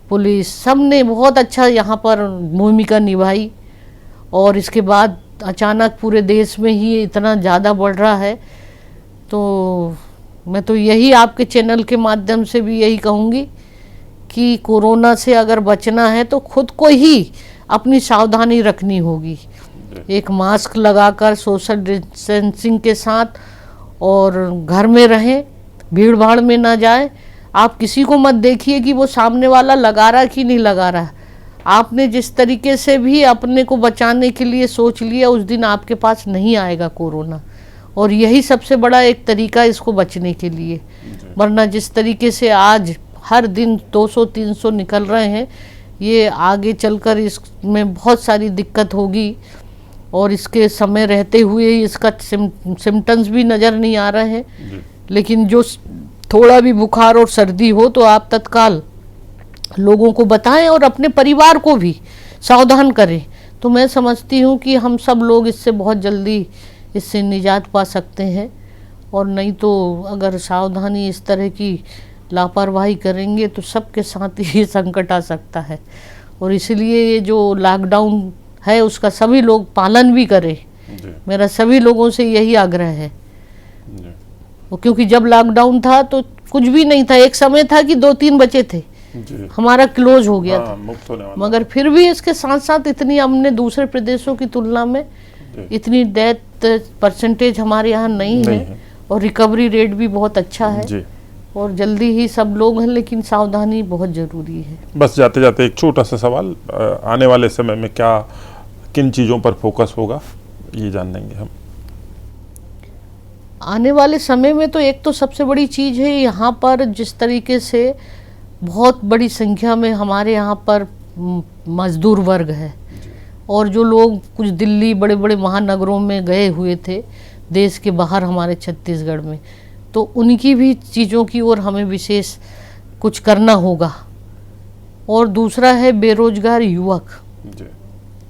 पुलिस, सब ने बहुत अच्छा यहाँ पर भूमिका निभाई। और इसके बाद अचानक पूरे देश में ही इतना ज़्यादा बढ़ रहा है। तो मैं तो यही आपके चैनल के माध्यम से भी यही कहूँगी कि कोरोना से अगर बचना है तो खुद को ही अपनी सावधानी रखनी होगी। एक मास्क लगाकर, सोशल डिस्टेंसिंग के साथ, और घर में रहें, भीड़ भाड़ में ना जाएं। आप किसी को मत देखिए कि वो सामने वाला लगा रहा कि नहीं लगा रहा। आपने जिस तरीके से भी अपने को बचाने के लिए सोच लिया, उस दिन आपके पास नहीं आएगा कोरोना। और यही सबसे बड़ा एक तरीका इसको बचने के लिए। वरना जिस तरीके से आज हर दिन 200-300 निकल रहे हैं, ये आगे चलकर इसमें बहुत सारी दिक्कत होगी। और इसके समय रहते हुए इसका सिम्टम्स भी नज़र नहीं आ रहे हैं। लेकिन जो थोड़ा भी बुखार और सर्दी हो तो आप तत्काल लोगों को बताएं और अपने परिवार को भी सावधान करें। तो मैं समझती हूँ कि हम सब लोग इससे बहुत जल्दी इससे निजात पा सकते हैं। और नहीं तो अगर सावधानी इस तरह की लापरवाही करेंगे तो सबके साथ ये संकट आ सकता है। और इसलिए ये जो लॉकडाउन है उसका सभी लोग पालन भी करें, मेरा सभी लोगों से यही आग्रह है। क्योंकि जब लॉकडाउन था तो कुछ भी नहीं था, एक समय था कि 2-3 बचे थे, हमारा क्लोज हो गया था, मुक्त होने वाला। मगर फिर भी इसके साथ साथ इतनी हमने दूसरे प्रदेशों की तुलना में इतनी डेथ परसेंटेज हमारे यहाँ नहीं है और रिकवरी रेट भी बहुत अच्छा है और जल्दी ही सब लोग हैं, लेकिन सावधानी बहुत ज़रूरी है। बस जाते जाते एक छोटा सा सवाल, आने वाले समय में क्या किन चीज़ों पर फोकस होगा ये जान लेंगे हम। आने वाले समय में तो एक तो सबसे बड़ी चीज़ है यहाँ पर जिस तरीके से बहुत बड़ी संख्या में हमारे यहाँ पर मजदूर वर्ग है और जो लोग कुछ दिल्ली बड़े बड़े महानगरों में गए हुए थे देश के बाहर हमारे छत्तीसगढ़ में, तो उनकी भी चीज़ों की ओर हमें विशेष कुछ करना होगा। और दूसरा है बेरोजगार युवक,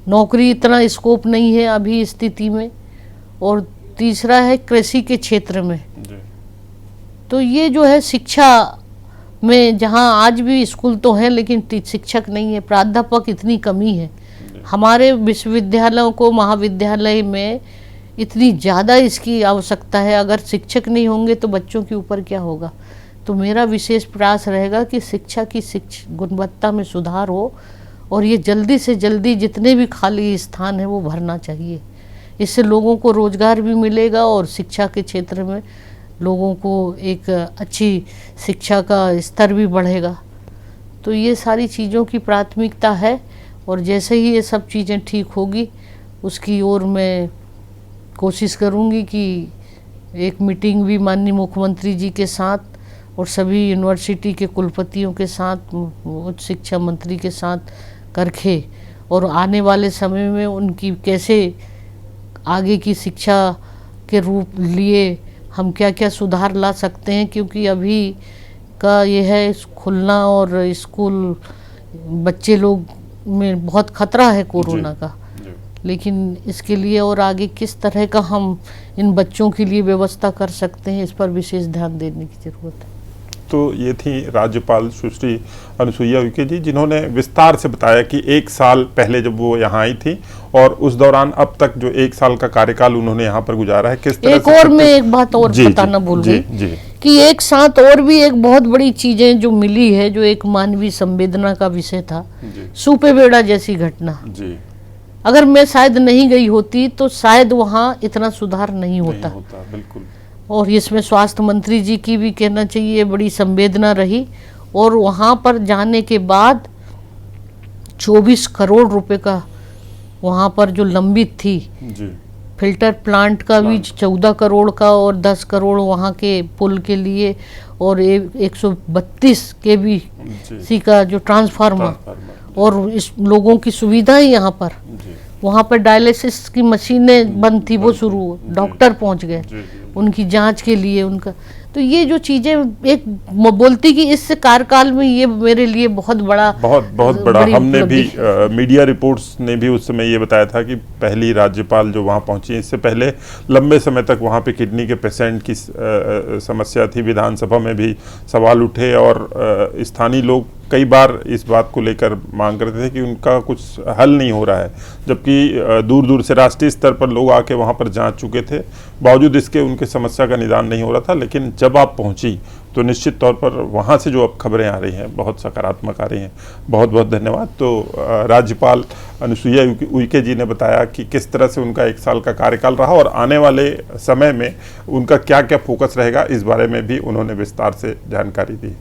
नौकरी इतना स्कोप नहीं है अभी स्थिति में। और तीसरा है कृषि के क्षेत्र में, तो ये जो है शिक्षा में जहाँ आज भी स्कूल तो हैं लेकिन शिक्षक नहीं है, प्राध्यापक इतनी कमी है हमारे विश्वविद्यालयों को, महाविद्यालय में इतनी ज़्यादा इसकी आवश्यकता है। अगर शिक्षक नहीं होंगे तो बच्चों के ऊपर क्या होगा। तो मेरा विशेष प्रयास रहेगा कि शिक्षा की गुणवत्ता में सुधार हो और ये जल्दी से जल्दी जितने भी खाली स्थान है वो भरना चाहिए। इससे लोगों को रोज़गार भी मिलेगा और शिक्षा के क्षेत्र में लोगों को एक अच्छी शिक्षा का स्तर भी बढ़ेगा। तो ये सारी चीज़ों की प्राथमिकता है और जैसे ही ये सब चीज़ें ठीक होगी उसकी ओर मैं कोशिश करूँगी कि एक मीटिंग भी माननीय मुख्यमंत्री जी के साथ और सभी यूनिवर्सिटी के कुलपतियों के साथ, उच्च शिक्षा मंत्री के साथ करके और आने वाले समय में उनकी कैसे आगे की शिक्षा के रूप लिए हम क्या क्या सुधार ला सकते हैं। क्योंकि अभी का ये है खुलना और स्कूल बच्चे लोग में बहुत खतरा है कोरोना का, लेकिन इसके लिए और आगे किस तरह का हम इन बच्चों के लिए व्यवस्था कर सकते हैं इस पर विशेष ध्यान देने की ज़रूरत है। तो ये थी राज्यपाल सुश्री अनुसुईया उइके जी, जिन्होंने विस्तार से बताया कि 1 साल पहले जब वो यहाँ आई थी और उस दौरान अब तक जो 1 साल का कार्यकाल उन्होंने यहाँ पर गुजारा है, किस तरह एक और मैं एक बात और बताना भूल गई कि एक साथ और भी एक बहुत बड़ी चीजें जो मिली है, जो एक मानवीय संवेदना का विषय था, सुपेबेड़ा जैसी घटना। अगर मैं शायद नहीं गई होती तो शायद वहाँ इतना सुधार नहीं होता। बिल्कुल। और इसमें स्वास्थ्य मंत्री जी की भी कहना चाहिए बड़ी संवेदना रही और वहाँ पर जाने के बाद 24 करोड़ रुपए का वहाँ पर जो लंबित थी फिल्टर प्लांट का भी 14 करोड़ का और 10 करोड़ वहाँ के पुल के लिए और 132 केबीसी का जो ट्रांसफार्मर और इस लोगों की सुविधाएं यहाँ पर, वहाँ पर डायलिसिस की मशीनें बंद थी, वो शुरू, डॉक्टर पहुँच गए उनकी जांच के लिए उनका। तो ये जो चीज़ें एक बोलती कि इस कार्यकाल में ये मेरे लिए बहुत बड़ा हमने भी मीडिया रिपोर्ट्स ने भी उस समय ये बताया था कि पहली राज्यपाल जो वहाँ पहुँची, इससे पहले लंबे समय तक वहाँ पे किडनी के पेशेंट की समस्या थी। विधानसभा में भी सवाल उठे और स्थानीय लोग कई बार इस बात को लेकर मांग करते थे कि उनका कुछ हल नहीं हो रहा है, जबकि दूर दूर से राष्ट्रीय स्तर पर लोग आके वहाँ पर जांच चुके थे, बावजूद इसके उनके समस्या का निदान नहीं हो रहा था। लेकिन जब आप पहुँची तो निश्चित तौर पर वहाँ से जो अब खबरें आ रही हैं बहुत सकारात्मक आ रही हैं। बहुत बहुत धन्यवाद। तो राज्यपाल अनुसुईया उइके जी ने बताया कि किस तरह से उनका 1 साल का कार्यकाल रहा और आने वाले समय में उनका क्या क्या फोकस रहेगा, इस बारे में भी उन्होंने विस्तार से जानकारी दी।